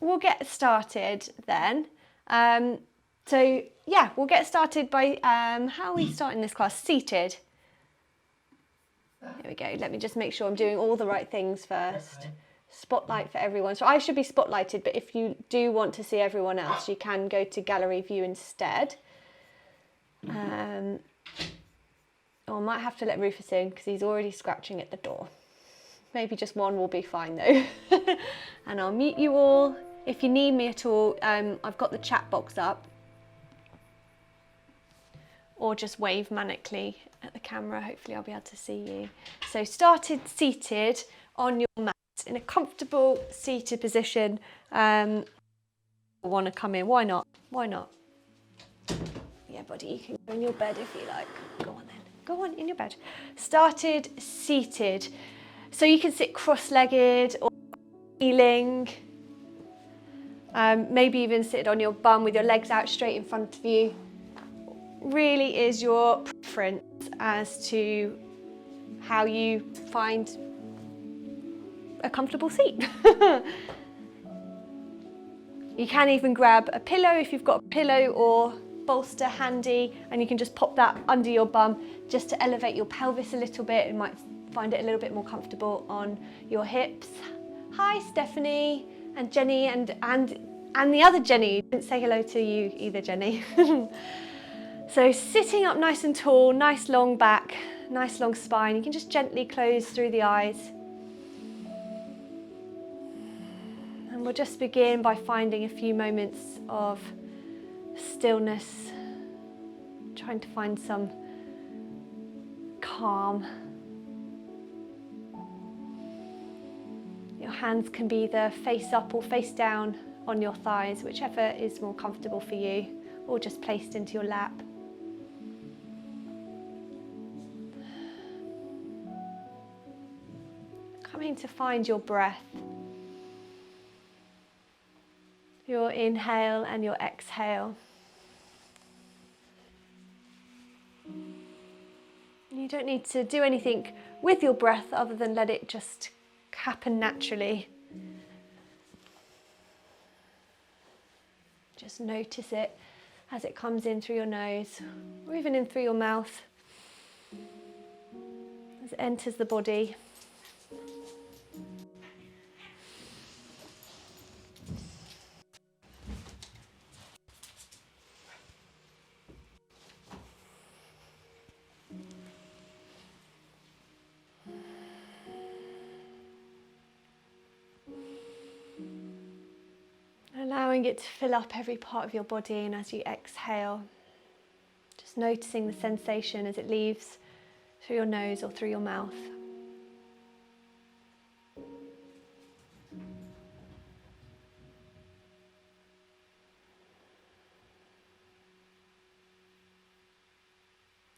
we'll get started then. So yeah, we'll get started by, how are we starting this class? Seated. Here we go. Let me just make sure I'm doing all the right things first. Okay. Spotlight for everyone. So I should be spotlighted, but if you do want to see everyone else, you can go to gallery view instead. Or I might have to let Rufus in because he's already scratching at the door. Maybe just one will be fine though. And I'll mute you all. If you need me at all, I've got the chat box up. Or just wave manically at the camera. Hopefully I'll be able to see you. So started seated on your mat in a comfortable seated position. Want to come in? Why not? Why not? Yeah, buddy, you can go in your bed if you like. Go on then. Go on in your bed. Started seated. So you can sit cross-legged or kneeling. Maybe even sit on your bum with your legs out straight in front of you. Really is your preference as to how you find a comfortable seat. You can even grab a pillow if you've got a pillow or bolster handy, and you can just pop that under your bum just to elevate your pelvis a little bit. You might find it a little bit more comfortable on your hips. Hi Stephanie and Jenny and the other Jenny. Didn't say hello to you either, Jenny. So sitting up nice and tall, nice long back, nice long spine. You can just gently close through the eyes. And we'll just begin by finding a few moments of stillness, trying to find some calm. Your hands can be either face up or face down on your thighs, whichever is more comfortable for you, or just placed into your lap. Coming to find your breath, your inhale and your exhale. You don't need to do anything with your breath other than let it just happen naturally. Just notice it as it comes in through your nose or even in through your mouth as it enters the body. Allowing it to fill up every part of your body, and as you exhale, just noticing the sensation as it leaves through your nose or through your mouth.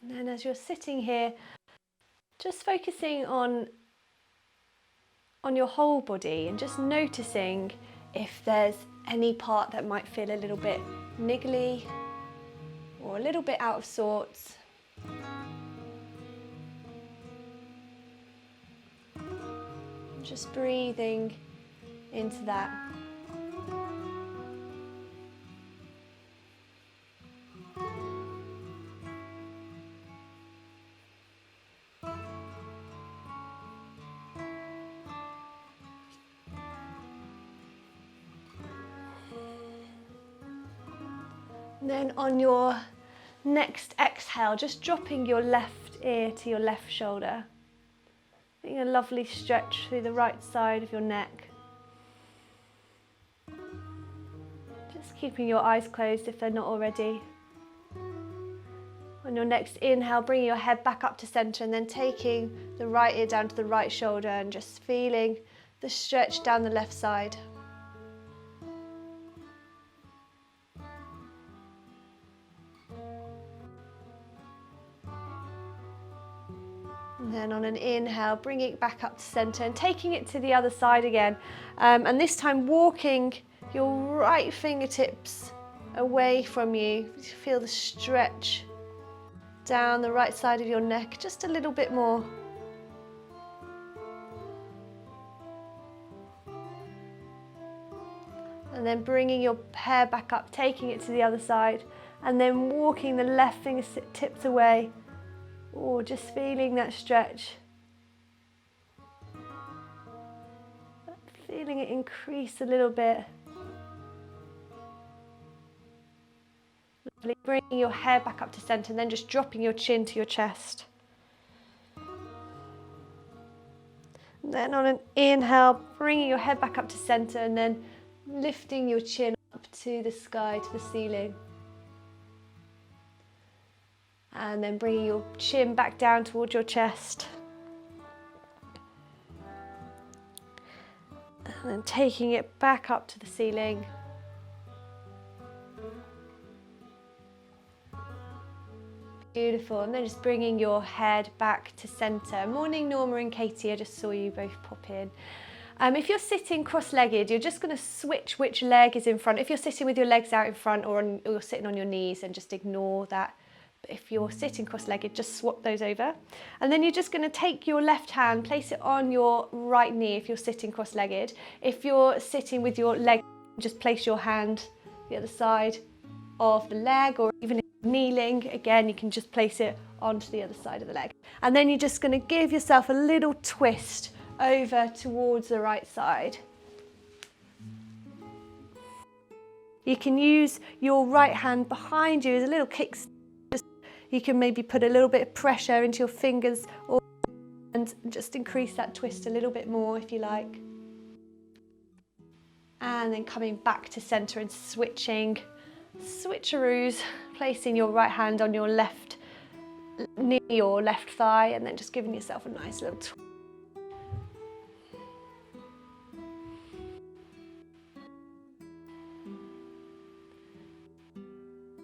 And then as you're sitting here, just focusing on your whole body and just noticing if there's any part that might feel a little bit niggly or a little bit out of sorts. Just breathing into that. And then on your next exhale, just dropping your left ear to your left shoulder. Getting a lovely stretch through the right side of your neck. Just keeping your eyes closed if they're not already. On your next inhale, bringing your head back up to center and then taking the right ear down to the right shoulder and just feeling the stretch down the left side. And then on an inhale, bringing it back up to center and taking it to the other side again. And this time walking your right fingertips away from you. Feel the stretch down the right side of your neck, just a little bit more. And then bringing your hair back up, taking it to the other side, and then walking the left fingertips away, or just feeling that stretch. Feeling it increase a little bit. Lovely. Bringing your hair back up to center, and then just dropping your chin to your chest. And then on an inhale, bringing your head back up to center, and then lifting your chin up to the sky, to the ceiling. And then bringing your chin back down towards your chest. And then taking it back up to the ceiling. Beautiful. And then just bringing your head back to center. Morning, Norma and Katie. I just saw you both pop in. If you're sitting cross-legged, you're just going to switch which leg is in front. If you're sitting with your legs out in front, or you're sitting on your knees, and just ignore that. But if you're sitting cross-legged, just swap those over. And then you're just going to take your left hand, place it on your right knee if you're sitting cross-legged. If you're sitting with your leg, just place your hand the other side of the leg, or even if you're kneeling, again, you can just place it onto the other side of the leg. And then you're just going to give yourself a little twist over towards the right side. You can use your right hand behind you as a little kick. You can maybe put a little bit of pressure into your fingers, and just increase that twist a little bit more if you like. And then coming back to center and switcheroos, placing your right hand on your left knee or left thigh, and then just giving yourself a nice little twist.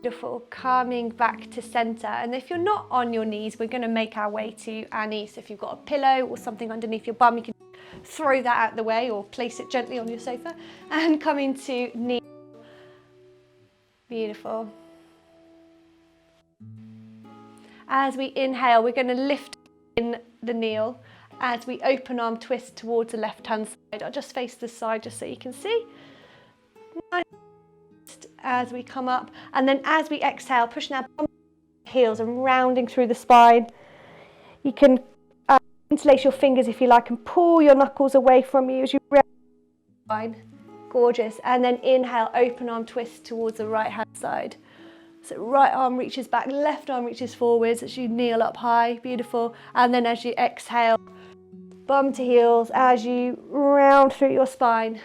Beautiful. Coming back to center. And if you're not on your knees, we're going to make our way to our knees. So if you've got a pillow or something underneath your bum, you can throw that out the way or place it gently on your sofa, and come into knee. Beautiful. As we inhale, we're going to lift in the kneel. As we open arm twist towards the left hand side, I'll just face this side just so you can see. Nice. As we come up, and then as we exhale, pushing our heels and rounding through the spine. You can interlace your fingers if you like, and pull your knuckles away from you as you round the spine. Gorgeous. And then inhale, open arm twist towards the right hand side. So right arm reaches back, left arm reaches forwards as you kneel up high. Beautiful. And then as you exhale, bum to heels as you round through your spine.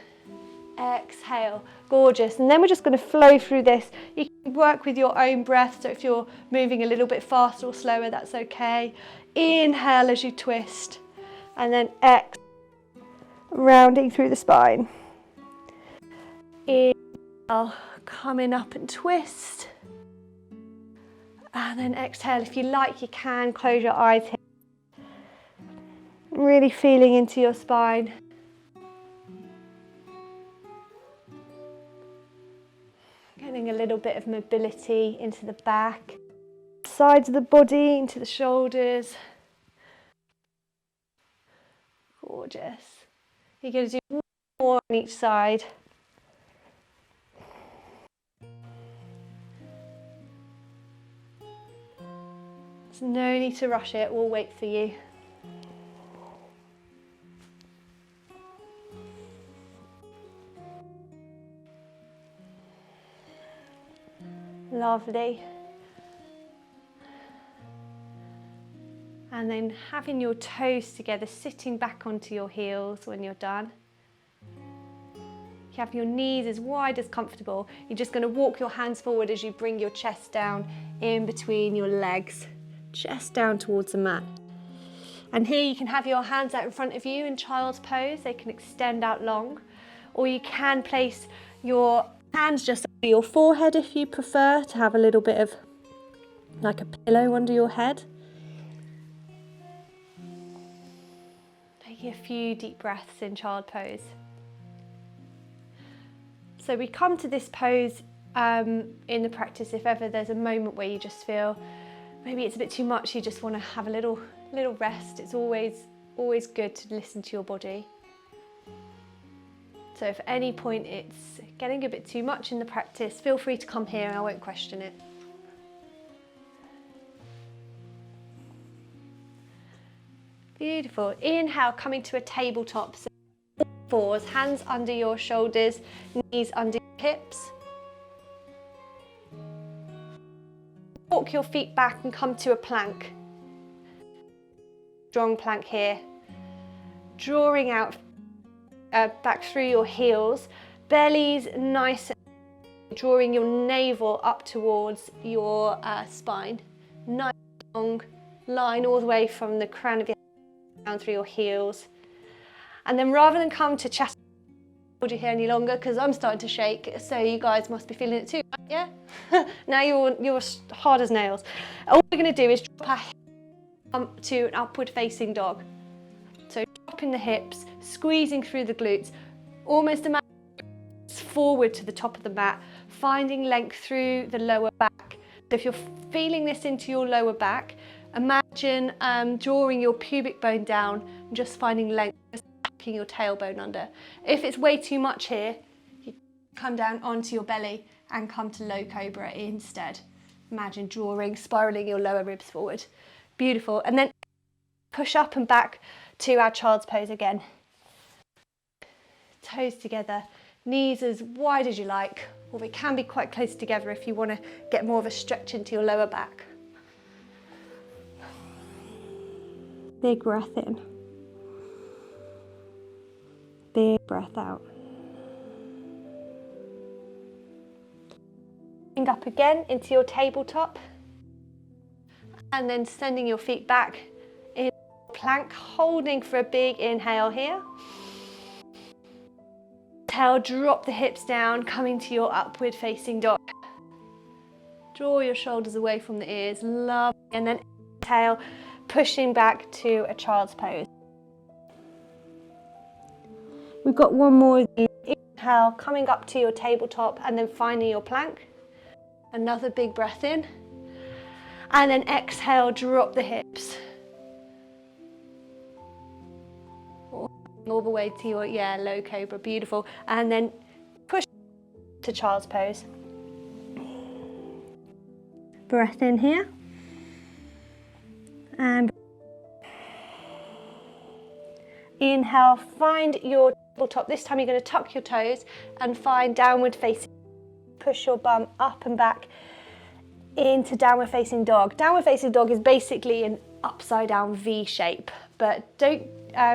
Exhale. Gorgeous. And then we're just going to flow through this. You can work with your own breath, so if you're moving a little bit faster or slower, that's okay. Inhale as you twist, and then exhale, rounding through the spine. Inhale, coming up and twist, and then exhale. If you like, you can close your eyes here, really feeling into your spine. Getting a little bit of mobility into the back, sides of the body, into the shoulders. Gorgeous. You're going to do one more on each side. There's no need to rush it, we'll wait for you. Lovely. And then having your toes together, sitting back onto your heels when you're done. You have your knees as wide as comfortable. You're just going to walk your hands forward as you bring your chest down in between your legs, chest down towards the mat. And here you can have your hands out in front of you in child's pose. They can extend out long, or you can place your hands just under your forehead if you prefer to have a little bit of like a pillow under your head. Taking a few deep breaths in child pose. So we come to this pose in the practice if ever there's a moment where you just feel maybe it's a bit too much, you just want to have a little rest. It's always good to listen to your body. So if at any point it's getting a bit too much in the practice, feel free to come here and I won't question it. Beautiful. Inhale, coming to a tabletop. So fours, hands under your shoulders, knees under your hips. Walk your feet back and come to a plank. Strong plank here. Drawing out back through your heels, belly's nice, drawing your navel up towards your spine. Nice long line all the way from the crown of your head down through your heels. And then rather than come to chest, hold you here any longer because I'm starting to shake, so you guys must be feeling it too, right? Yeah? Now you're hard as nails. All we're going to do is drop our hips to an upward facing dog. So dropping the hips, squeezing through the glutes, almost imagine forward to the top of the mat, finding length through the lower back. So if you're feeling this into your lower back, imagine drawing your pubic bone down and just finding length, just tucking your tailbone under. If it's way too much here, you come down onto your belly and come to low cobra instead. Imagine drawing, spiraling your lower ribs forward. Beautiful. And then push up and back to our child's pose again. Toes together, knees as wide as you like, or they can be quite close together if you want to get more of a stretch into your lower back. Big breath in. Big breath out. Bring up again into your tabletop, and then sending your feet back in plank, holding for a big inhale here. Exhale, drop the hips down, coming to your upward facing dog. Draw your shoulders away from the ears, lovely, and then exhale, pushing back to a child's pose. We've got one more. Inhale, coming up to your tabletop and then finding your plank. Another big breath in. And then exhale, drop the hips. All the way to your, low cobra, beautiful. And then push to child's pose. Breath in here. And inhale, find your tabletop. This time you're going to tuck your toes and find downward facing. Push your bum up and back into downward facing dog. Downward facing dog is basically an upside down V shape, but don't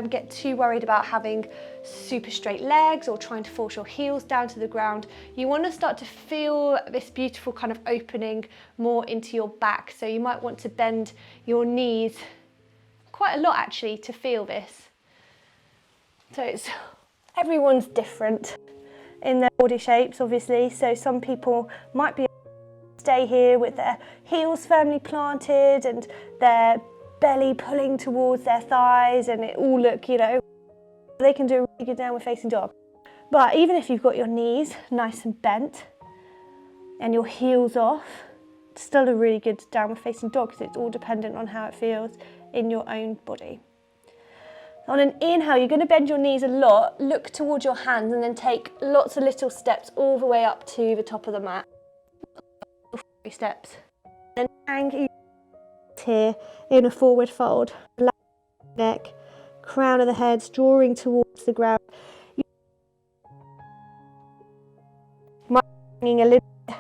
get too worried about having super straight legs or trying to force your heels down to the ground. You want to start to feel this beautiful kind of opening more into your back. So you might want to bend your knees quite a lot actually to feel this. So everyone's different in their body shapes obviously. So some people might be able to stay here with their heels firmly planted and their belly pulling towards their thighs and it all look, they can do a really good downward facing dog. But even if you've got your knees nice and bent and your heels off, it's still a really good downward facing dog because it's all dependent on how it feels in your own body. On an inhale, you're going to bend your knees a lot, look towards your hands and then take lots of little steps all the way up to the top of the mat. 3 steps. And angle here in a forward fold. Neck, crown of the head, drawing towards the ground. Might be hanging a little bit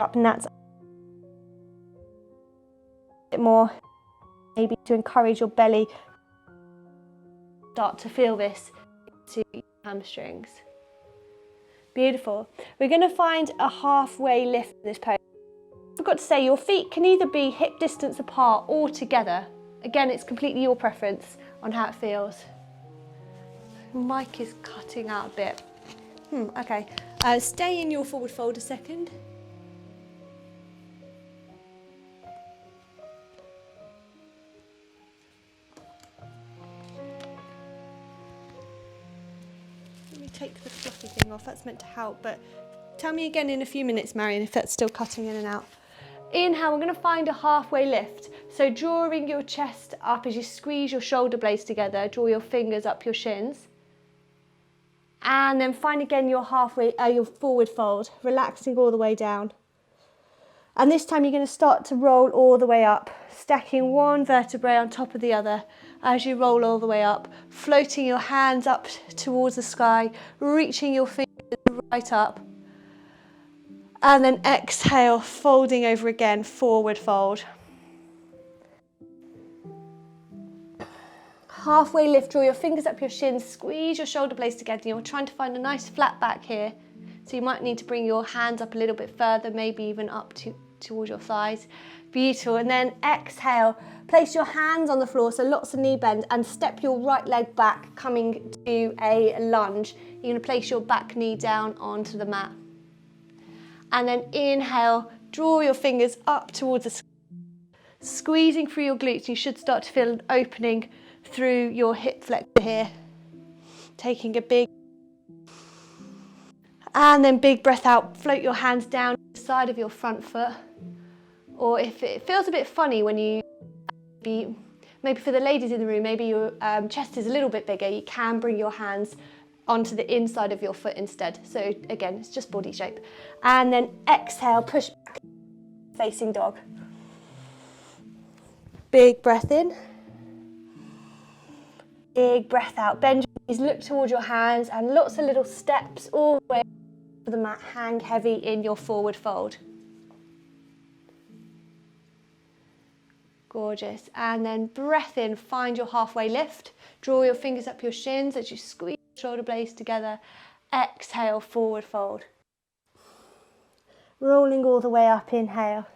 up and that's a bit more, maybe to encourage your belly. Start to feel this to your hamstrings. Beautiful. We're going to find a halfway lift in this pose. I forgot to say your feet can either be hip distance apart or together. Again, it's completely your preference on how it feels. The mic is cutting out a bit. Okay. Stay in your forward fold a second. Take the fluffy thing off, that's meant to help, but tell me again in a few minutes, Marion, if that's still cutting in and out. Inhale, we're going to find a halfway lift. So drawing your chest up as you squeeze your shoulder blades together, draw your fingers up your shins. And then find again your your forward fold, relaxing all the way down. And this time you're going to start to roll all the way up, stacking one vertebrae on top of the other as you roll all the way up, floating your hands up towards the sky, reaching your fingers right up. And then exhale, folding over again, forward fold. Halfway lift, draw your fingers up your shins, squeeze your shoulder blades together. You're trying to find a nice flat back here. So you might need to bring your hands up a little bit further, maybe even up towards your thighs. Beautiful. And then exhale, place your hands on the floor, so lots of knee bend, and step your right leg back, coming to a lunge. You're going to place your back knee down onto the mat. And then inhale, draw your fingers up towards the sky, squeezing through your glutes. You should start to feel an opening through your hip flexor here. Taking a big, and then big breath out. Float your hands down the side of your front foot. Or if it feels a bit funny when you, maybe for the ladies in the room, maybe your chest is a little bit bigger, you can bring your hands onto the inside of your foot instead. So again, it's just body shape. And then exhale, push back, facing dog. Big breath in. Big breath out. Bend your knees, look towards your hands, and lots of little steps all the way to the mat. Hang heavy in your forward fold. Gorgeous. And then breath in, find your halfway lift. Draw your fingers up your shins as you squeeze your shoulder blades together. Exhale, forward fold. Rolling all the way up, inhale.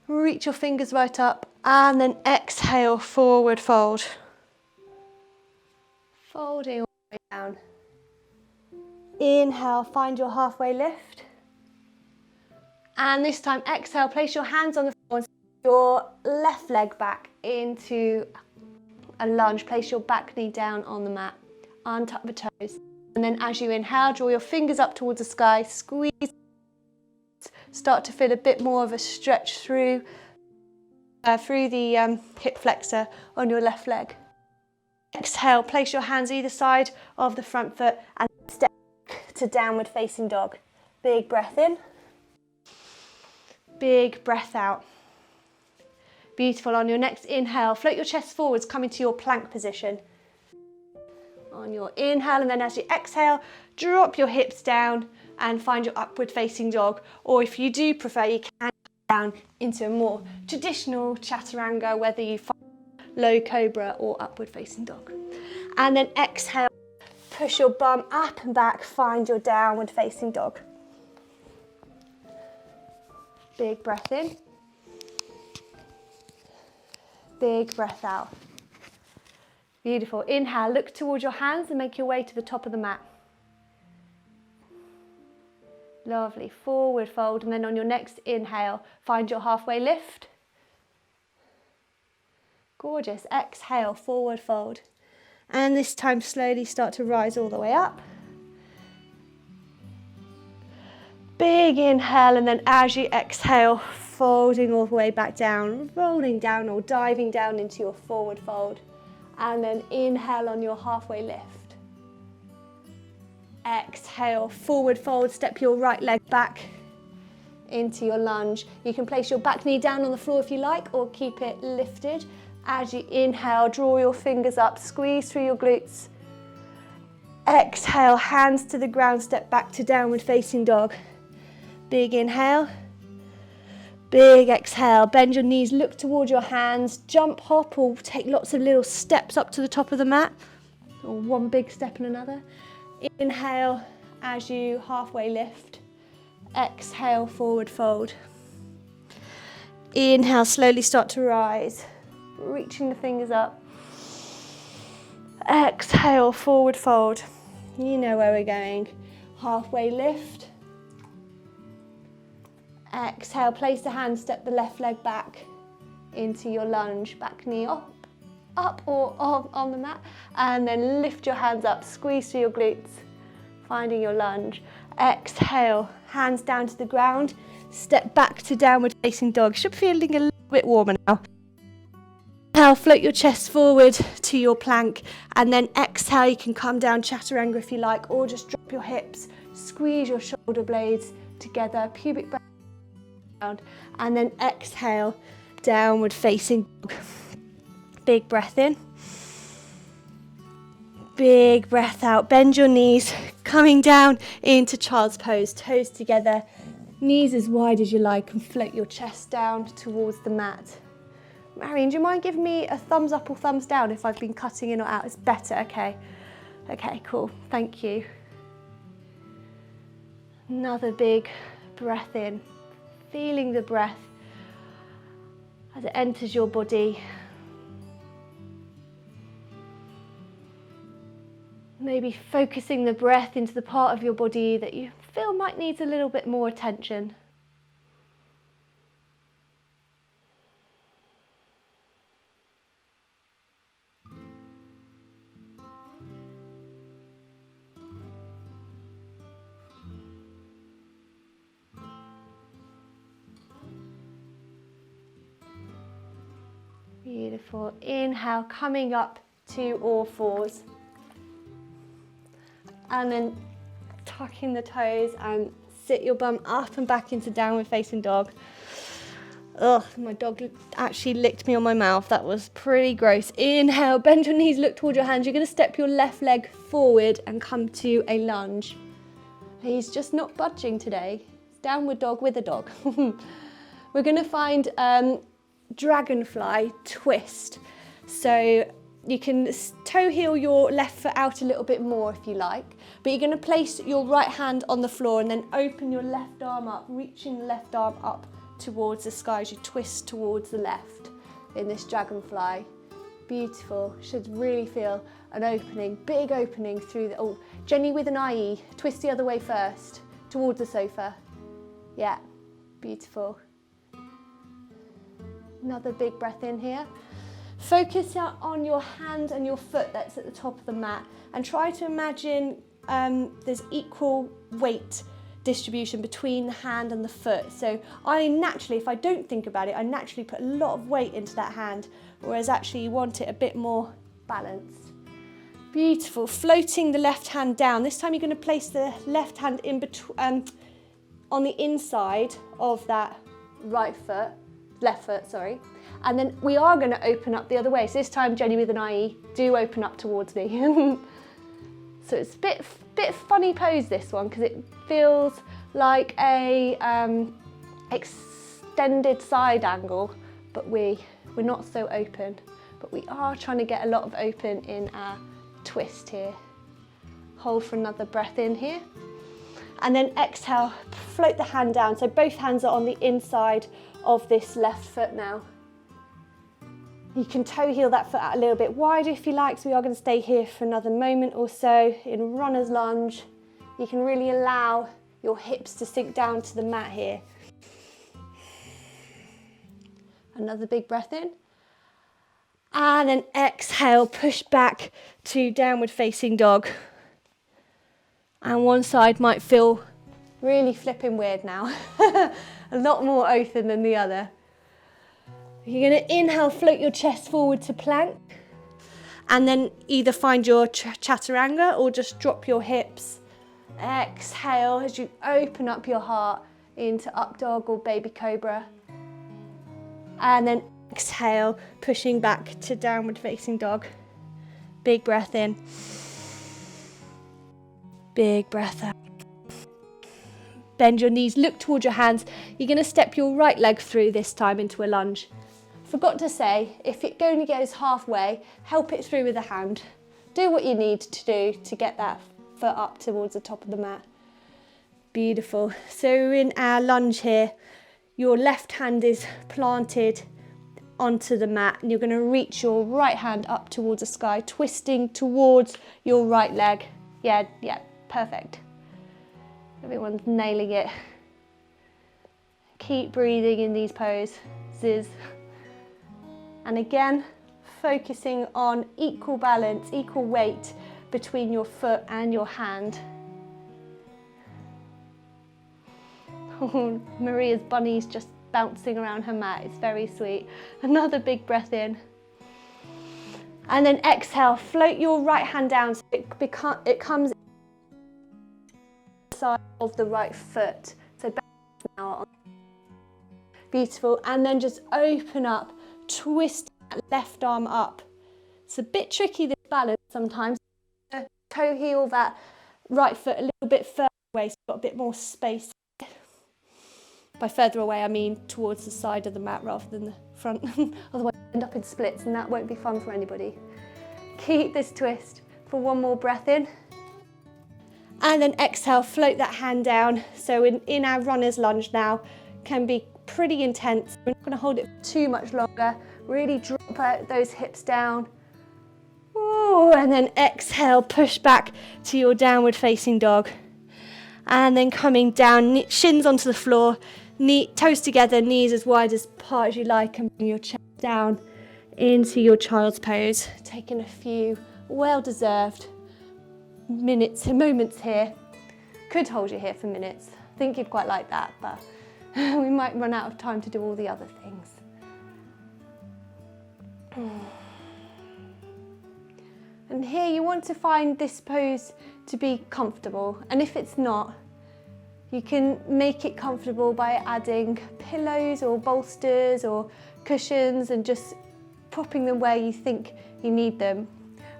Reach your fingers right up, and then exhale, forward fold. Folding all the way down. Inhale, find your halfway lift. And this time, exhale, place your hands on the floor and your left leg back into a lunge. Place your back knee down on the mat. Untuck the toes. And then as you inhale, draw your fingers up towards the sky. Squeeze. Start to feel a bit more of a stretch through the hip flexor on your left leg. Exhale, place your hands either side of the front foot and step to downward facing dog. Big breath in. Big breath out. Beautiful. On your next inhale, float your chest forwards, come into your plank position. On your inhale, and then as you exhale, drop your hips down and find your upward facing dog. Or if you do prefer, you can down into a more traditional chaturanga, whether you find low cobra or upward facing dog. And then exhale, push your bum up and back, find your downward facing dog. Big breath in. Big breath out. Beautiful. Inhale, look towards your hands and make your way to the top of the mat. Lovely. Forward fold, and then on your next inhale, find your halfway lift. Gorgeous. Exhale, forward fold. And this time slowly start to rise all the way up. Big inhale, and then as you exhale, folding all the way back down, rolling down or diving down into your forward fold. And then inhale on your halfway lift. Exhale, forward fold, step your right leg back into your lunge. You can place your back knee down on the floor if you like, or keep it lifted. As you inhale, draw your fingers up, squeeze through your glutes. Exhale, hands to the ground, step back to downward facing dog. Big inhale, big exhale. Bend your knees, look towards your hands, jump, hop, or take lots of little steps up to the top of the mat, or one big step and another. Inhale as you halfway lift. Exhale, forward fold. Inhale, slowly start to rise, reaching the fingers up. Exhale, forward fold. You know where we're going. Halfway lift. Exhale, place the hand, step the left leg back into your lunge, back knee up or on the mat, and then lift your hands up, squeeze through your glutes, finding your lunge. Exhale, hands down to the ground, step back to downward facing dog. Should be feeling a little bit warmer now. inhale, float your chest forward to your plank, and then exhale, you can come down chaturanga if you like, or just drop your hips, squeeze your shoulder blades together, pubic bone down, and then exhale, downward facing dog. Big breath in. Big breath out. Bend your knees, coming down into child's pose, toes together, knees as wide as you like, and float your chest down towards the mat. Marion, do you mind giving me a thumbs up or thumbs down if I've been cutting in or out? It's better, okay. Okay, cool, thank you. Another big breath in, feeling the breath as it enters your body. Maybe focusing the breath into the part of your body that you feel might need a little bit more attention. Beautiful. Inhale, coming up to all fours. And then tucking the toes and sit your bum up and back into downward facing dog. Ugh, my dog actually licked me on my mouth. That was pretty gross. Inhale, bend your knees, look towards your hands. You're going to step your left leg forward and come to a lunge. He's just not budging today. It's downward dog with a dog. We're going to find dragonfly twist. So you can toe heel your left foot out a little bit more if you like, but you're going to place your right hand on the floor and then open your left arm up, reaching the left arm up towards the sky as you twist towards the left in this dragonfly. Beautiful. Should really feel an opening, big opening through the, oh, Jenny with an IE, twist the other way first, towards the sofa. Yeah, beautiful. Another big breath in here. Focus on your hand and your foot that's at the top of the mat and try to imagine there's equal weight distribution between the hand and the foot. So I naturally, if I don't think about it, I naturally put a lot of weight into that hand, whereas actually you want it a bit more balanced. Beautiful. Floating the left hand down. This time you're going to place the left hand in between, on the inside of that left foot, sorry. And then we are going to open up the other way. So this time, Jenny with an IE, do open up towards me. So it's a bit funny pose, this one, because it feels like a extended side angle, but we're not so open. But we are trying to get a lot of open in our twist here. Hold for another breath in here. And then exhale, float the hand down. So both hands are on the inside of this left foot now. You can toe heel that foot out a little bit wider if you like, so we are going to stay here for another moment or so in runner's lunge. You can really allow your hips to sink down to the mat here. Another big breath in. And then exhale, push back to downward facing dog. And one side might feel really flipping weird now. A lot more open than the other. You're going to inhale, float your chest forward to plank, and then either find your chaturanga or just drop your hips. Exhale as you open up your heart into up dog or baby cobra. And then exhale, pushing back to downward facing dog. Big breath in. Big breath out. Bend your knees, look towards your hands. You're going to step your right leg through this time into a lunge. Forgot to say, if it only goes halfway, help it through with a hand. Do what you need to do to get that foot up towards the top of the mat. Beautiful. So in our lunge here, your left hand is planted onto the mat and you're going to reach your right hand up towards the sky, twisting towards your right leg. Yeah, perfect. Everyone's nailing it. Keep breathing in these poses. And again, focusing on equal balance, equal weight between your foot and your hand. Oh, Maria's bunny's just bouncing around her mat. It's very sweet. Another big breath in. And then exhale, float your right hand down so it comes side of the right foot. So back now. Beautiful. And then just open up, twist that left arm up. It's a bit tricky, this balance sometimes. Toe heel that right foot a little bit further away, so you've got a bit more space. By further away, I mean towards the side of the mat rather than the front. Otherwise, you end up in splits and that won't be fun for anybody. Keep this twist for one more breath in. And then exhale, float that hand down. So in our runner's lunge now, can be pretty intense. We're not going to hold it for too much longer. Really drop out those hips down. Ooh, and then exhale, push back to your downward facing dog. And then coming down, shins onto the floor, toes together, knees as wide as apart as you like, and bring your chest down into your child's pose. Taking a few well-deserved minutes and moments here. Could hold you here for minutes. I think you'd quite like that, but we might run out of time to do all the other things. And here you want to find this pose to be comfortable, and if it's not, you can make it comfortable by adding pillows or bolsters or cushions and just propping them where you think you need them.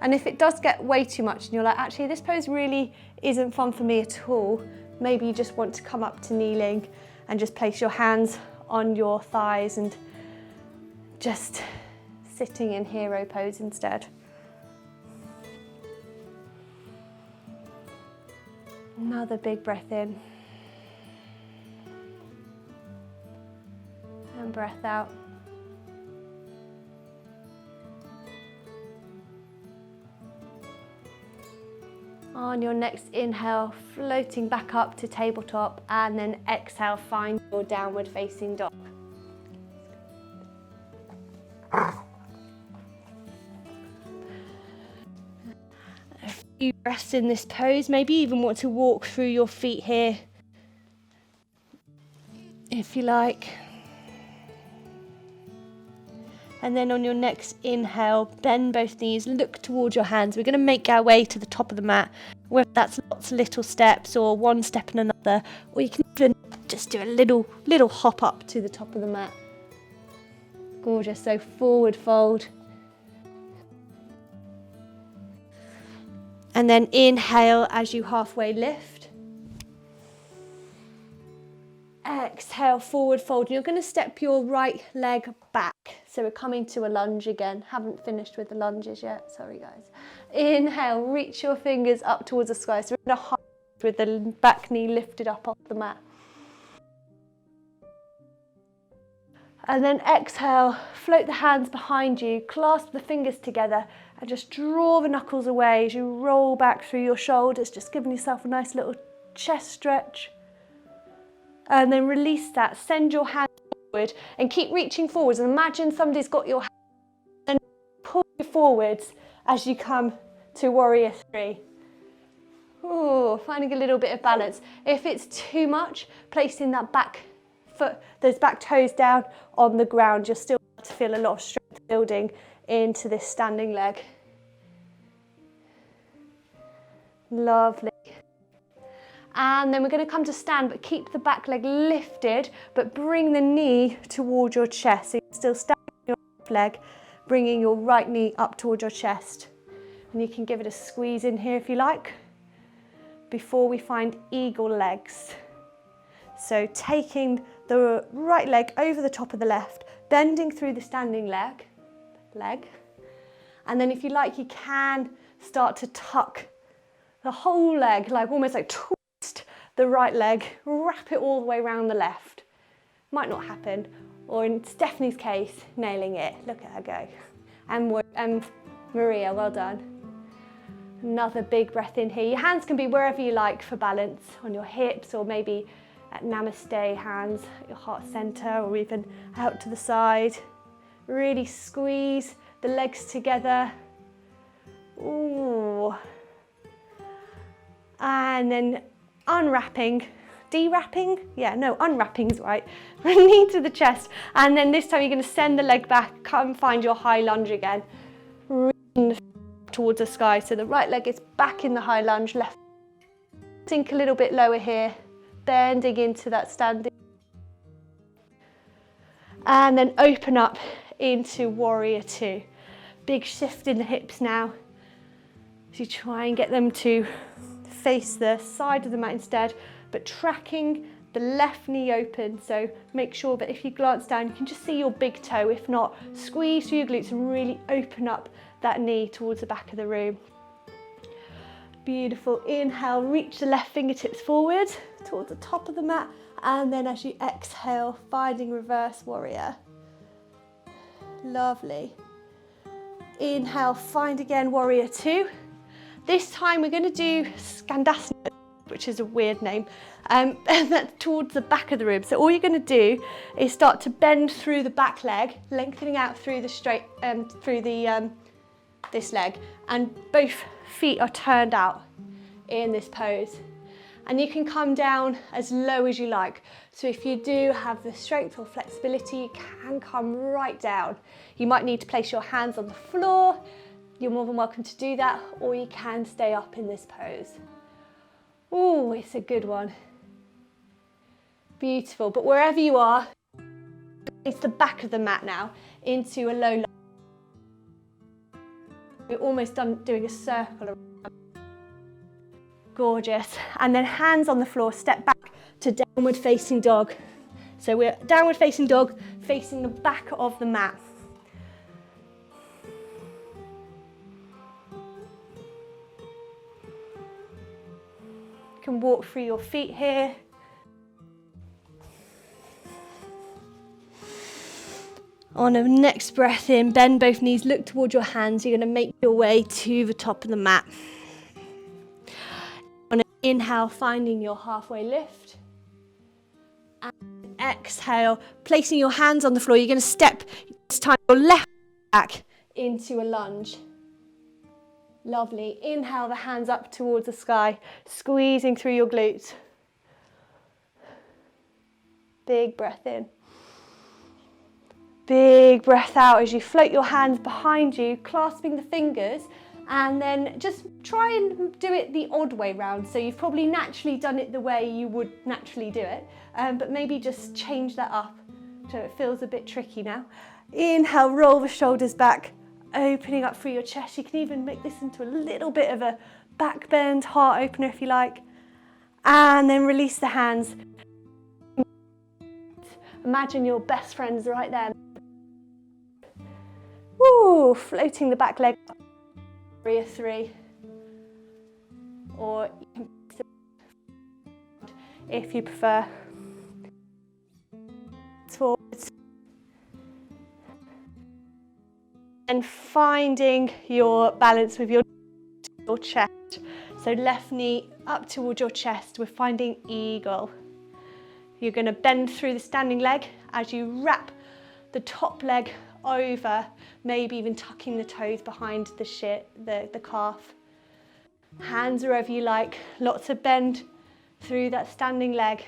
And if it does get way too much and you're like, actually this pose really isn't fun for me at all, maybe you just want to come up to kneeling and just place your hands on your thighs and just sitting in hero pose instead. Another big breath in. And breath out. On your next inhale, floating back up to tabletop, and then exhale, find your downward facing dog. You rest in this pose, maybe even want to walk through your feet here if you like. And then on your next inhale, bend both knees, look towards your hands. We're going to make our way to the top of the mat, whether that's lots of little steps or one step and another, or you can even just do a little hop up to the top of the mat. Gorgeous, so forward fold. And then inhale as you halfway lift. Exhale, forward fold. And you're going to step your right leg back. So we're coming to a lunge again. Haven't finished with the lunges yet. Sorry, guys. Inhale, reach your fingers up towards the sky. So we're going to hold with the back knee lifted up off the mat. And then exhale, float the hands behind you, clasp the fingers together, and just draw the knuckles away as you roll back through your shoulders, just giving yourself a nice little chest stretch. And then release that, send your hands forward and keep reaching forwards. And imagine somebody's got your hand and pull you forwards as you come to warrior three. Ooh, finding a little bit of balance. If it's too much, placing that back foot, those back toes down on the ground, you'll still feel a lot of strength building into this standing leg. Lovely. And then we're going to come to stand, but keep the back leg lifted, but bring the knee toward your chest. So you're still standing on your left leg, bringing your right knee up toward your chest. And you can give it a squeeze in here if you like, before we find eagle legs. So taking the right leg over the top of the left, bending through the standing leg. And then if you like, you can start to tuck the whole leg, like almost like twist the right leg, wrap it all the way around the left. Might not happen, or in Stephanie's case, nailing it. Look at her go. And Maria, well done. Another big breath in here. Your hands can be wherever you like for balance, on your hips, or maybe at namaste hands at your heart center, or even out to the side. Really squeeze the legs together. Ooh. And then unwrapping, de-wrapping? Yeah, no, unwrapping's right. Knee to the chest. And then this time you're going to send the leg back, come find your high lunge again. Reaching towards the sky. So the right leg is back in the high lunge, left sink a little bit lower here, bending into that standing. And then open up into warrior two. Big shift in the hips now. So you try and get them to face the side of the mat instead, but tracking the left knee open. So make sure that if you glance down, you can just see your big toe. If not, squeeze through your glutes and really open up that knee towards the back of the room. Beautiful. Inhale, reach the left fingertips forward towards the top of the mat. And then as you exhale, finding reverse warrior. Lovely. Inhale, find again warrior two. This time we're going to do Skandasana, which is a weird name, and that's towards the back of the room. So all you're going to do is start to bend through the back leg, lengthening out through the straight, this leg, and both feet are turned out in this pose. And you can come down as low as you like. So if you do have the strength or flexibility, you can come right down. You might need to place your hands on the floor. You're more than welcome to do that, or you can stay up in this pose. Oh, it's a good one. Beautiful. But wherever you are, it's the back of the mat now into a low lunge. We're almost done doing a circle around. Gorgeous. And then hands on the floor, step back to downward facing dog. So we're downward facing dog, facing the back of the mat. You can walk through your feet here. On a next breath in, bend both knees, look towards your hands. You're going to make your way to the top of the mat. On an inhale, finding your halfway lift. And exhale, placing your hands on the floor. You're going to step this time your left back into a lunge. Lovely. Inhale the hands up towards the sky, squeezing through your glutes. Big breath in. Big breath out as you float your hands behind you, clasping the fingers, and then just try and do it the odd way round. So you've probably naturally done it the way you would naturally do it, but maybe just change that up so it feels a bit tricky now. Inhale, roll the shoulders back, opening up through your chest. You can even make this into a little bit of a back bend, heart opener if you like. And then release the hands. Imagine your best friends right there. Woo, floating the back leg up. Warrior three. Or you can if you prefer. Forwards. And finding your balance with your chest. So left knee up towards your chest. We're finding eagle. You're going to bend through the standing leg as you wrap the top leg over, maybe even tucking the toes behind the calf. Hands wherever you like. Lots of bend through that standing leg.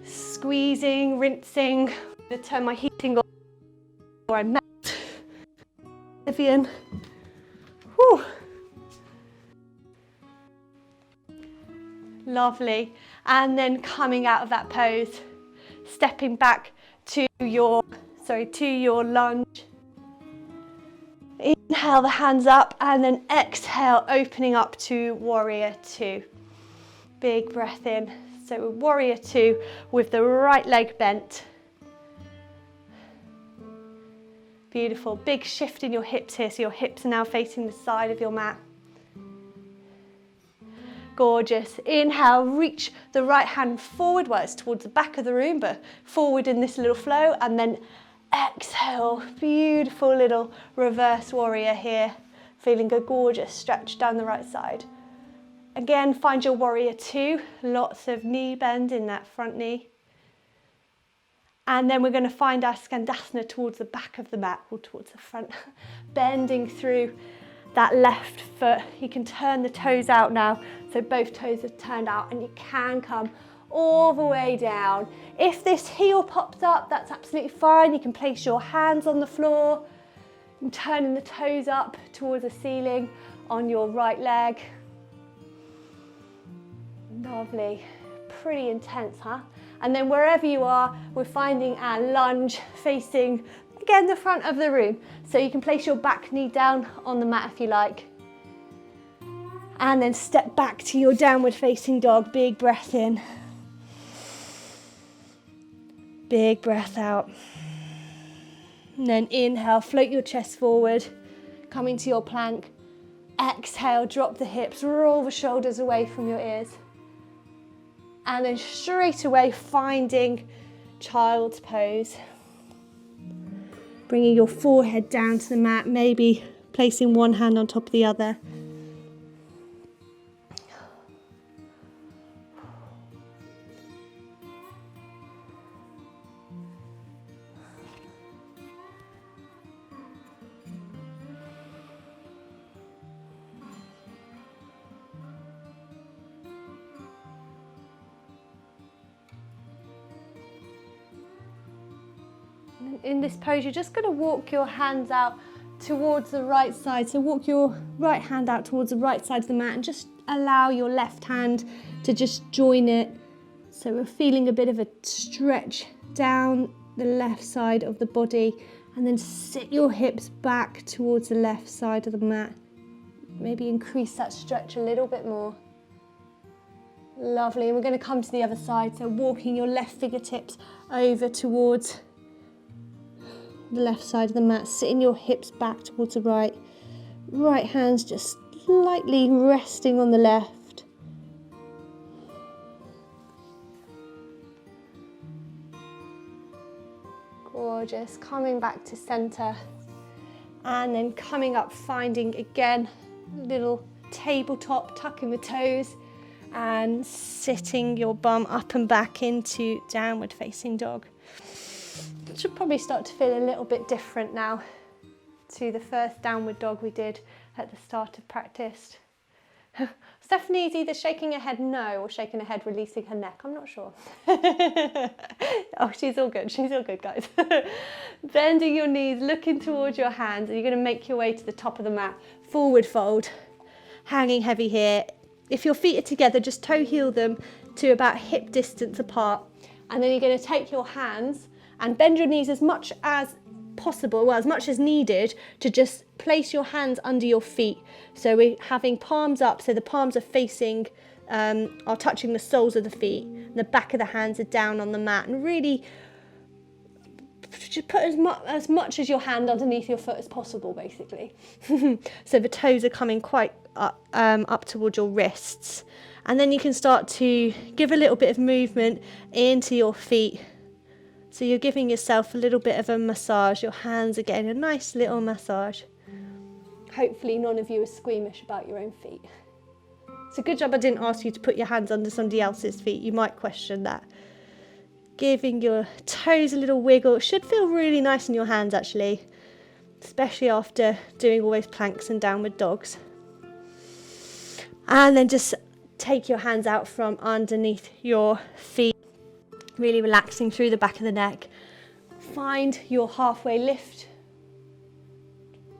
Squeezing, rinsing. I'm going to turn my heating on before I melt. Vivian. Whew. Lovely. And then coming out of that pose, stepping back to your lunge. Inhale the hands up and then exhale, opening up to warrior two. Big breath in. So warrior two with the right leg bent. Beautiful. Big shift in your hips here. So your hips are now facing the side of your mat. Gorgeous. Inhale, reach the right hand forward. Well, it's towards the back of the room, but forward in this little flow. And then exhale. Beautiful little reverse warrior here. Feeling a gorgeous stretch down the right side. Again, find your warrior two. Lots of knee bend in that front knee. And then we're going to find our Skandasana towards the back of the mat or towards the front. Bending through that left foot. You can turn the toes out now. So both toes are turned out and you can come all the way down. If this heel pops up, that's absolutely fine. You can place your hands on the floor. And turning the toes up towards the ceiling on your right leg. Lovely, pretty intense, huh? And then wherever you are, we're finding our lunge facing, again, the front of the room. So you can place your back knee down on the mat if you like. And then step back to your downward facing dog. Big breath in. Big breath out. And then inhale, float your chest forward, coming to your plank. Exhale, drop the hips, roll the shoulders away from your ears. And then straight away finding child's pose. Bringing your forehead down to the mat, maybe placing one hand on top of the other. In this pose, you're just going to walk your hands out towards the right side. So walk your right hand out towards the right side of the mat and just allow your left hand to just join it. So we're feeling a bit of a stretch down the left side of the body, and then sit your hips back towards the left side of the mat. Maybe increase that stretch a little bit more. Lovely. And we're going to come to the other side. So walking your left fingertips over towards the left side of the mat, sitting your hips back towards the right. Right hand's just slightly resting on the left. Gorgeous. Coming back to center. And then coming up, finding again, little tabletop, tucking the toes and sitting your bum up and back into downward facing dog. Should probably start to feel a little bit different now to the first downward dog we did at the start of practice. Stephanie's either shaking her head no or shaking her head releasing her neck. I'm not sure. Oh, she's all good. She's all good, guys. Bending your knees, looking towards your hands, and you're going to make your way to the top of the mat. Forward fold, hanging heavy here. If your feet are together, just toe heel them to about hip distance apart. And then you're going to take your hands and bend your knees as much as possible, well, as much as needed, to just place your hands under your feet. So we're having palms up, so the palms are facing, are touching the soles of the feet. And the back of the hands are down on the mat. And really just put as much as your hand underneath your foot as possible, basically. So the toes are coming quite up towards your wrists. And then you can start to give a little bit of movement into your feet. So you're giving yourself a little bit of a massage. Your hands are getting a nice little massage. Hopefully none of you are squeamish about your own feet. It's a good job I didn't ask you to put your hands under somebody else's feet. You might question that. Giving your toes a little wiggle. It should feel really nice in your hands actually, especially after doing all those planks and downward dogs. And then just take your hands out from underneath your feet. Really relaxing through the back of the neck. Find your halfway lift.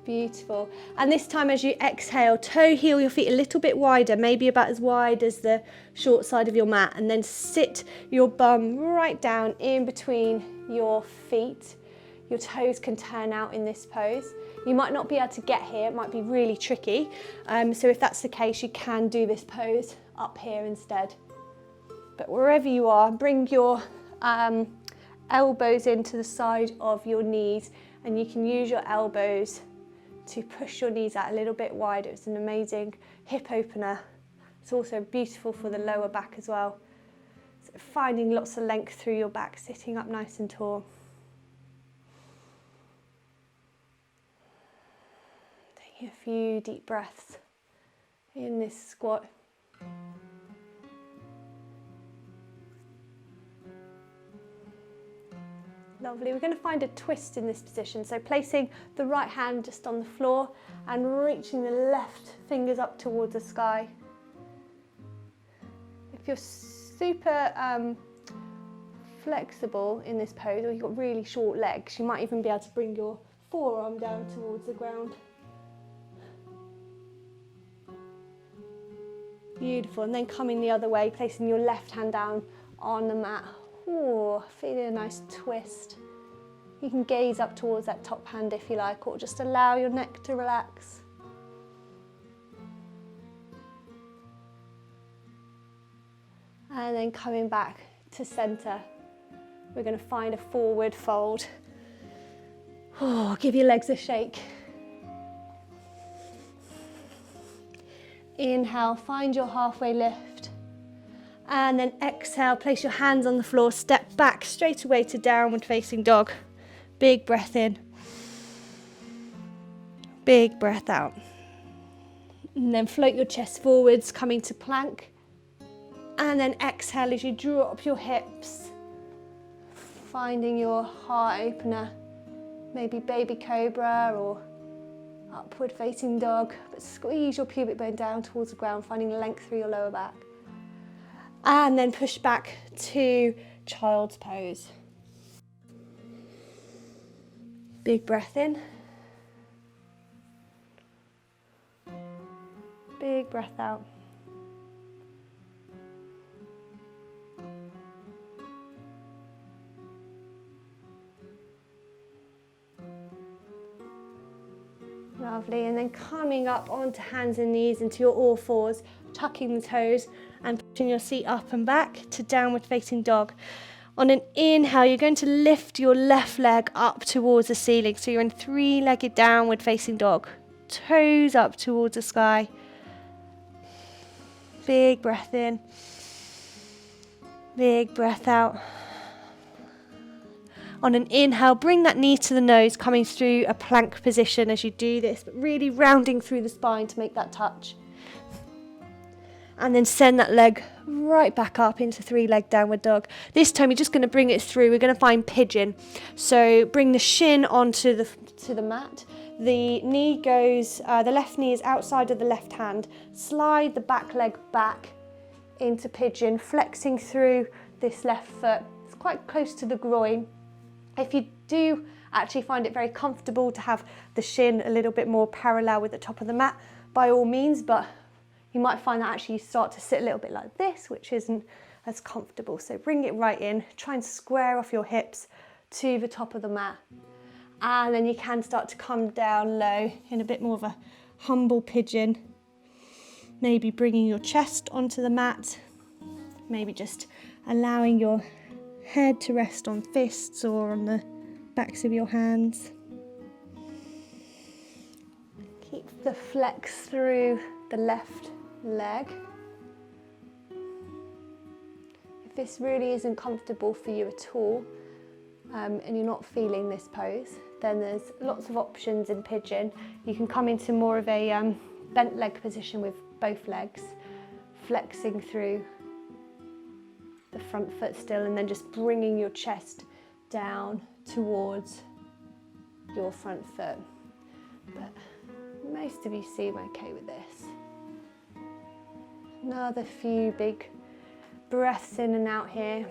Beautiful. And this time as you exhale, toe heel your feet a little bit wider, maybe about as wide as the short side of your mat, and then sit your bum right down in between your feet. Your toes can turn out in this pose. You might not be able to get here, it might be really tricky. So if that's the case, you can do this pose up here instead. But wherever you are, bring your elbows into the side of your knees, and you can use your elbows to push your knees out a little bit wider. It's an amazing hip opener. It's also beautiful for the lower back as well. So finding lots of length through your back, sitting up nice and tall. Taking a few deep breaths in this squat. Lovely. We're going to find a twist in this position. So placing the right hand just on the floor and reaching the left fingers up towards the sky. If you're super flexible in this pose, or you've got really short legs, you might even be able to bring your forearm down towards the ground. Beautiful, and then coming the other way, placing your left hand down on the mat. Ooh, feeling a nice twist. You can gaze up towards that top hand if you like, or just allow your neck to relax. And then coming back to center, we're going to find a forward fold. Oh, give your legs a shake. Inhale, find your halfway lift. And then exhale, place your hands on the floor, step back straight away to downward facing dog. Big breath in. Big breath out. And then float your chest forwards, coming to plank. And then exhale as you drop your hips, finding your heart opener, maybe baby cobra or upward facing dog, but squeeze your pubic bone down towards the ground, finding length through your lower back. And then push back to child's pose. Big breath in. Big breath out. Lovely, and then coming up onto hands and knees into your all fours, tucking the toes and pushing your seat up and back to downward facing dog. On an inhale, you're going to lift your left leg up towards the ceiling. So you're in three-legged downward facing dog. Toes up towards the sky. Big breath in. Big breath out. On an inhale, bring that knee to the nose, coming through a plank position as you do this, but really rounding through the spine to make that touch. And then send that leg right back up into three-leg downward dog. This time you're just going to bring it through. We're going to find pigeon. So bring the shin onto the mat. The knee goes, the left knee is outside of the left hand. Slide the back leg back into pigeon, flexing through this left foot. It's quite close to the groin. If you do actually find it very comfortable to have the shin a little bit more parallel with the top of the mat, by all means, but you might find that actually you start to sit a little bit like this, which isn't as comfortable. So bring it right in, try and square off your hips to the top of the mat. And then you can start to come down low in a bit more of a humble pigeon. Maybe bringing your chest onto the mat, maybe just allowing your head to rest on fists or on the backs of your hands. Keep the flex through the left leg. If this really isn't comfortable for you at all, and you're not feeling this pose, then there's lots of options in pigeon. You can come into more of a bent leg position with both legs, flexing through the front foot still, and then just bringing your chest down towards your front foot. But most of you seem okay with this. Another few big breaths in and out here.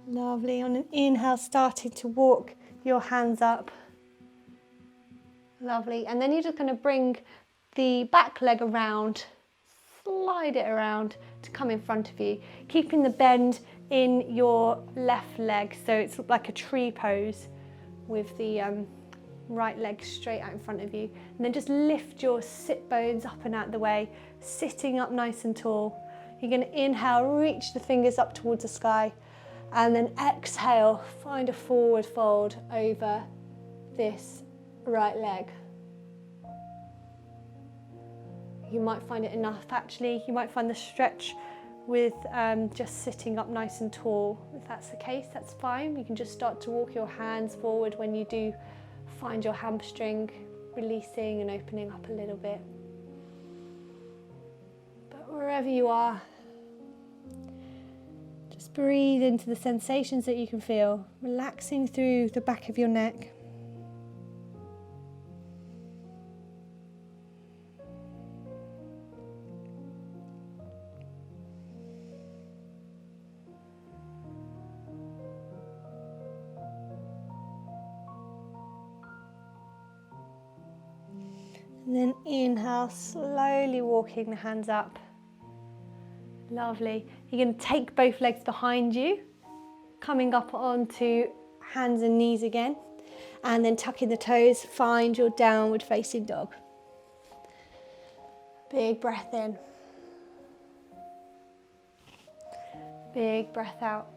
Lovely. On an inhale, starting to walk your hands up. Lovely. And then you're just going to bring the back leg around, slide it around to come in front of you, keeping the bend in your left leg. So it's like a tree pose with the right leg straight out in front of you. And then just lift your sit bones up and out the way, sitting up nice and tall. You're going to inhale, reach the fingers up towards the sky. And then exhale, find a forward fold over this right leg. You might find it enough actually. You might find the stretch with just sitting up nice and tall. If that's the case, that's fine. You can just start to walk your hands forward when you do find your hamstring releasing and opening up a little bit. But wherever you are, just breathe into the sensations that you can feel, relaxing through the back of your neck. And then inhale, slowly walking the hands up. Lovely. You're going to take both legs behind you, coming up onto hands and knees again, and then tucking the toes, find your downward facing dog. Big breath in. Big breath out.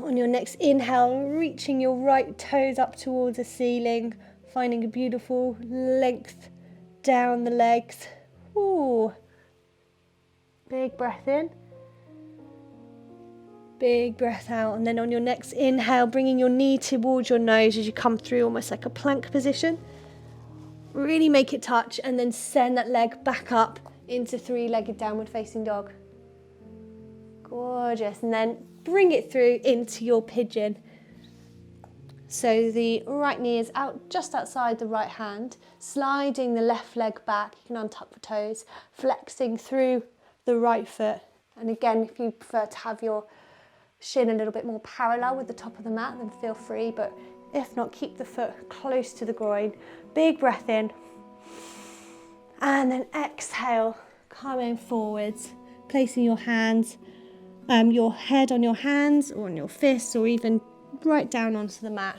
On your next inhale, reaching your right toes up towards the ceiling, finding a beautiful length down the legs. Ooh. Big breath in. Big breath out. And then on your next inhale, bringing your knee towards your nose as you come through almost like a plank position. Really make it touch and then send that leg back up into three-legged downward facing dog. Gorgeous. And then bring it through into your pigeon. So the right knee is out just outside the right hand, sliding the left leg back. You can untuck the toes, flexing through the right foot. And again, if you prefer to have your shin a little bit more parallel with the top of the mat, then feel free. But if not, keep the foot close to the groin. Big breath in. And then exhale, coming forwards, placing your hands, your head on your hands or on your fists, or even right down onto the mat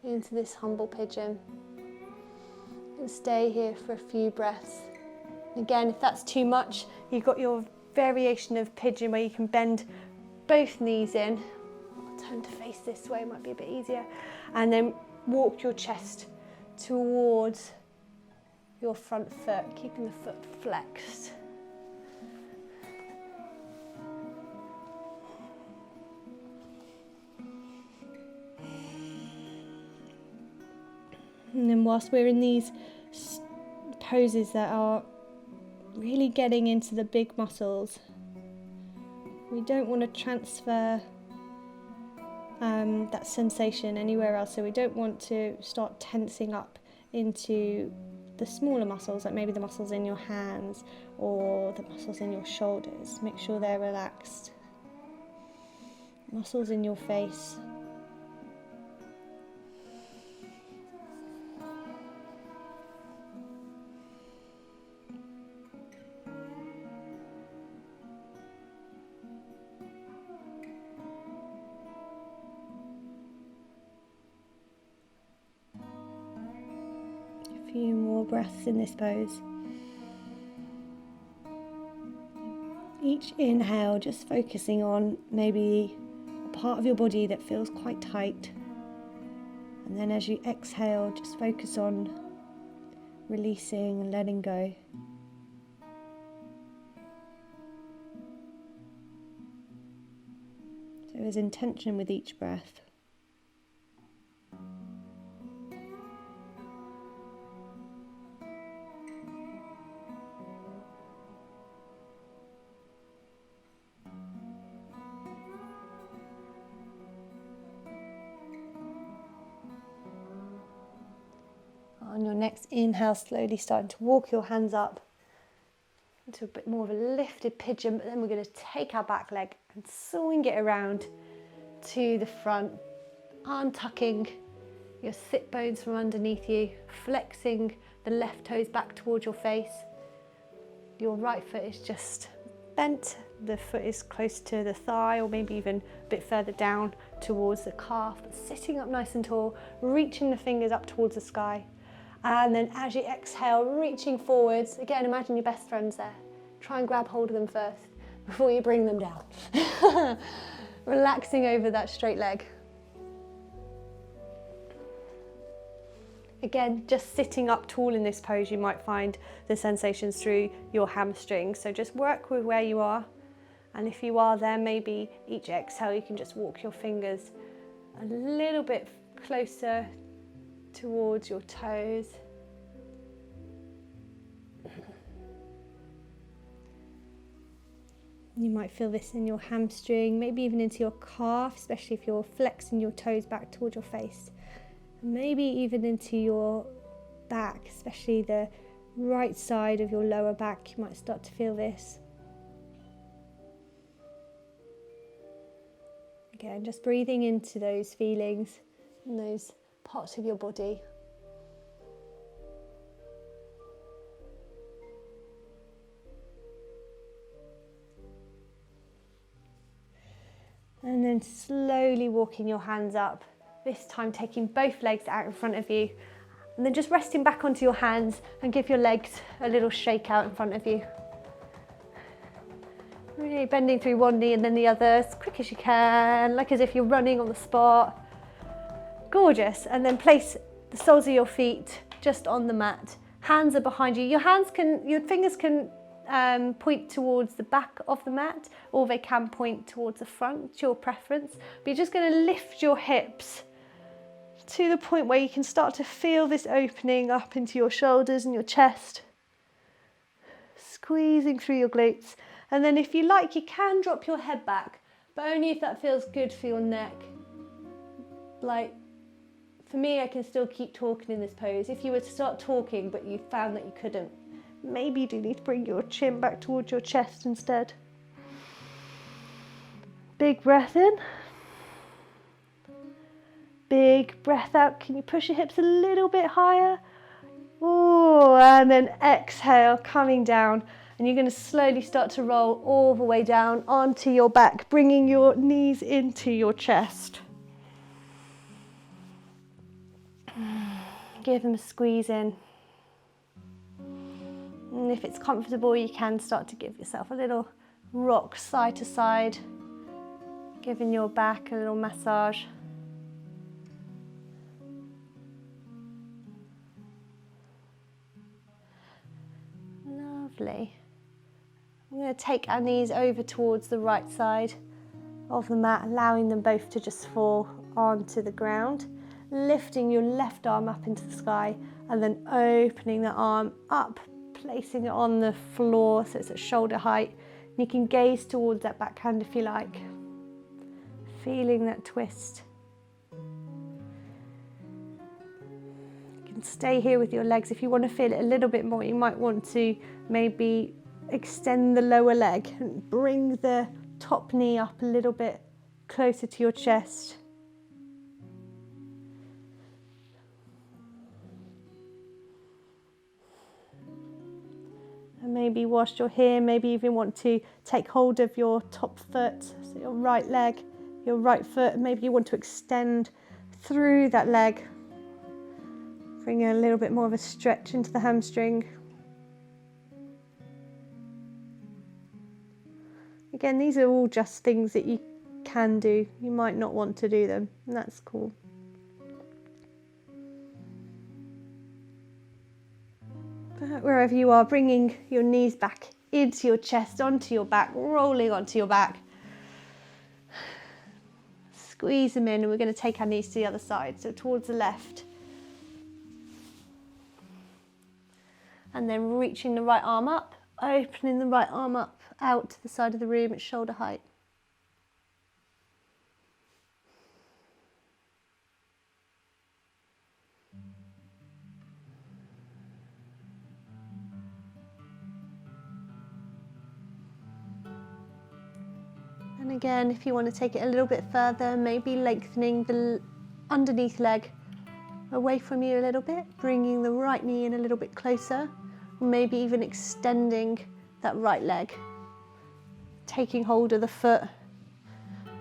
into this humble pigeon, and stay here for a few breaths. Again, if that's too much, you've got your variation of pigeon where you can bend both knees in. I'll turn to face this way, might be a bit easier, and then walk your chest towards your front foot, keeping the foot flexed. And then whilst we're in these poses that are really getting into the big muscles, we don't want to transfer that sensation anywhere else. So we don't want to start tensing up into the smaller muscles, like maybe the muscles in your hands or the muscles in your shoulders. Make sure they're relaxed. Muscles in your face. Few more breaths in this pose. Each inhale, just focusing on maybe a part of your body that feels quite tight. And then as you exhale, just focus on releasing and letting go. So there's intention with each breath. On your next inhale, slowly starting to walk your hands up into a bit more of a lifted pigeon, but then we're going to take our back leg and swing it around to the front, untucking your sit bones from underneath you, flexing the left toes back towards your face. Your right foot is just bent, the foot is close to the thigh or maybe even a bit further down towards the calf, but sitting up nice and tall, reaching the fingers up towards the sky. And then as you exhale, reaching forwards, again, imagine your best friends there. Try and grab hold of them first. before you bring them down. Relaxing over that straight leg. Again, just sitting up tall in this pose, you might find the sensations through your hamstrings. So just work with where you are. And if you are there, maybe each exhale, you can just walk your fingers a little bit closer towards your toes. You might feel this in your hamstring, maybe even into your calf, especially if you're flexing your toes back towards your face. And maybe even into your back, especially the right side of your lower back. You might start to feel this. Again, just breathing into those feelings in those parts of your body. And then slowly walking your hands up, this time taking both legs out in front of you, and then just resting back onto your hands and give your legs a little shake out in front of you. Really bending through one knee and then the other as quick as you can, like as if you're running on the spot. Gorgeous. And then place the soles of your feet just on the mat. Hands are behind you. Your fingers can point towards the back of the mat, or they can point towards the front, it's your preference. But you're just going to lift your hips to the point where you can start to feel this opening up into your shoulders and your chest, squeezing through your glutes. And then if you like, you can drop your head back, but only if that feels good for your neck. Like, for me, I can still keep talking in this pose. If you were to start talking but you found that you couldn't, maybe you do need to bring your chin back towards your chest instead. Big breath in. Big breath out. Can you push your hips a little bit higher? Oh, and then exhale, coming down. And you're going to slowly start to roll all the way down onto your back, bringing your knees into your chest. Give them a squeeze in. And if it's comfortable, you can start to give yourself a little rock side to side, giving your back a little massage. Lovely. I'm going to take our knees over towards the right side of the mat, allowing them both to just fall onto the ground, lifting your left arm up into the sky and then opening the arm up, placing it on the floor so it's at shoulder height. And you can gaze towards that backhand if you like, feeling that twist. You can stay here with your legs. If you want to feel it a little bit more, you might want to maybe extend the lower leg and bring the top knee up a little bit closer to your chest. And maybe whilst you're here, maybe even want to take hold of your top foot, so your right leg, your right foot. Maybe you want to extend through that leg, bring a little bit more of a stretch into the hamstring. Again, these are all just things that you can do. You might not want to do them, and that's cool. But wherever you are, bringing your knees back into your chest, onto your back, rolling onto your back. Squeeze them in, and we're going to take our knees to the other side, so towards the left. And then reaching the right arm up, opening the right arm up out to the side of the room at shoulder height. And again, if you want to take it a little bit further, maybe lengthening the underneath leg away from you a little bit, bringing the right knee in a little bit closer, maybe even extending that right leg, taking hold of the foot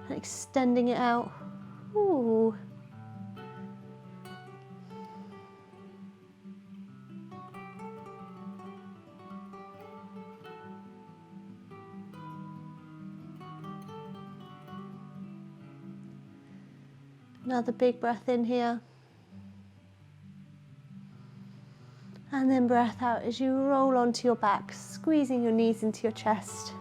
and extending it out. Ooh. Another big breath in here. And then breath out as you roll onto your back, squeezing your knees into your chest.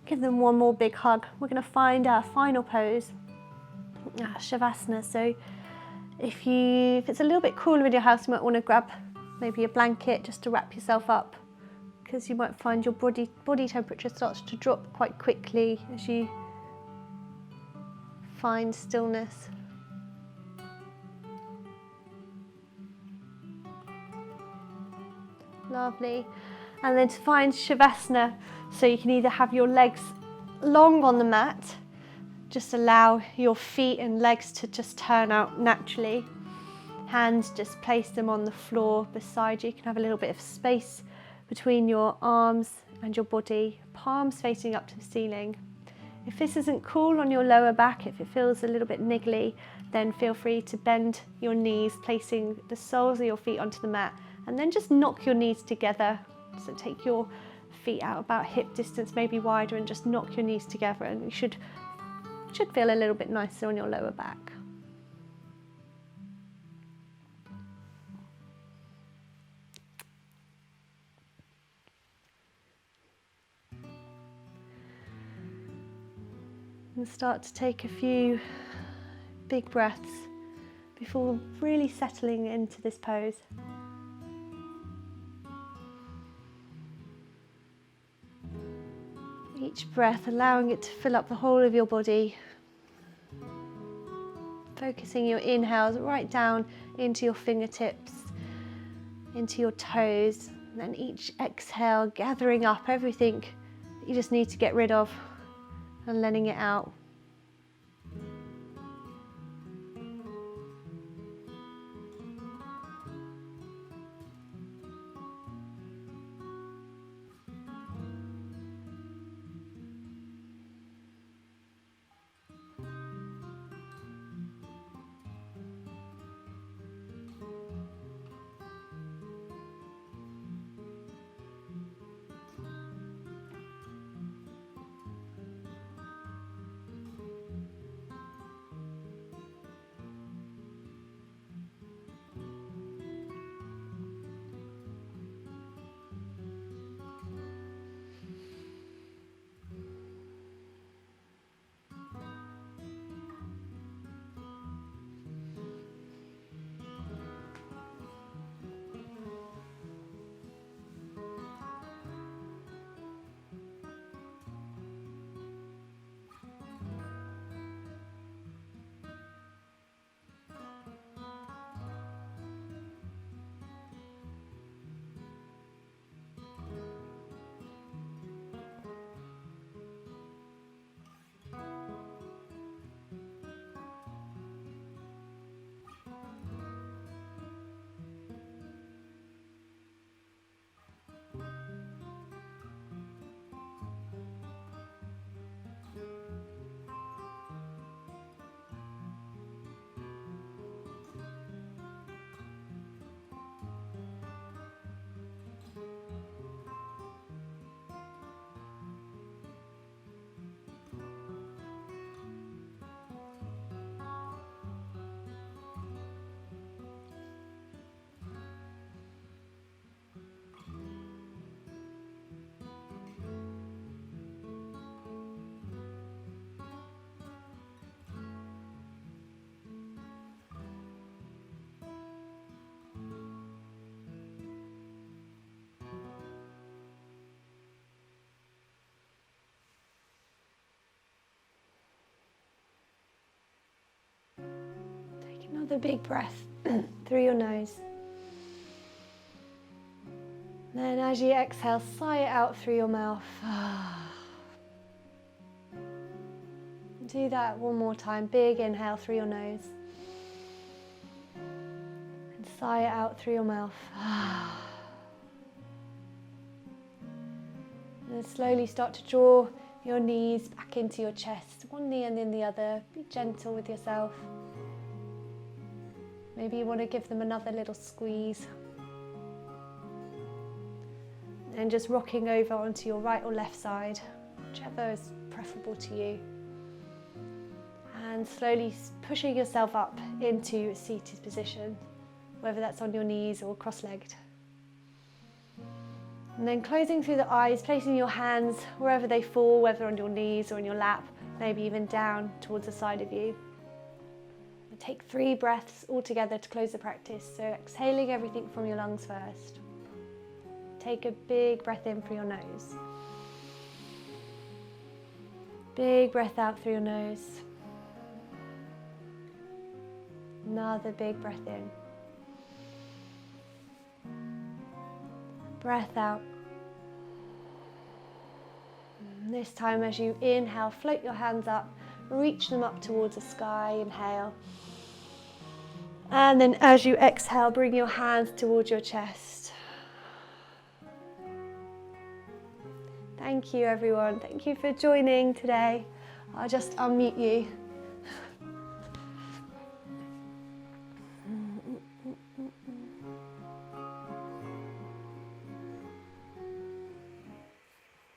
Give them one more big hug. We're going to find our final pose, Shavasana. So if it's a little bit cooler in your house, you might want to grab maybe a blanket just to wrap yourself up, because you might find your body temperature starts to drop quite quickly as you find stillness. Lovely. And then to find Shavasana, so you can either have your legs long on the mat, just allow your feet and legs to just turn out naturally. Hands, just place them on the floor beside you. You can have a little bit of space between your arms and your body, palms facing up to the ceiling. If this isn't cool on your lower back, if it feels a little bit niggly, then feel free to bend your knees, placing the soles of your feet onto the mat, and then just knock your knees together. So take your feet out about hip distance, maybe wider, and just knock your knees together, and you should feel a little bit nicer on your lower back. And start to take a few big breaths before really settling into this pose. Each breath allowing it to fill up the whole of your body. Focusing your inhales right down into your fingertips, into your toes, and then each exhale gathering up everything that you just need to get rid of and letting it out. Another big breath through your nose. Then as you exhale, sigh it out through your mouth. Do that one more time. Big inhale through your nose. And sigh it out through your mouth. And then slowly start to draw your knees back into your chest. One knee and then the other. Be gentle with yourself. Maybe you want to give them another little squeeze. And just rocking over onto your right or left side, whichever is preferable to you. and slowly pushing yourself up into a seated position, whether that's on your knees or cross-legged. And then closing through the eyes, placing your hands wherever they fall, whether on your knees or in your lap, maybe even down towards the side of you. And take 3 breaths all together to close the practice. So exhaling everything from your lungs first. Take a big breath in through your nose. Big breath out through your nose. Another big breath in. Breath out. And this time as you inhale, float your hands up, reach them up towards the sky, inhale. And then as you exhale, bring your hands towards your chest. Thank you everyone, thank you for joining today. I'll just unmute you.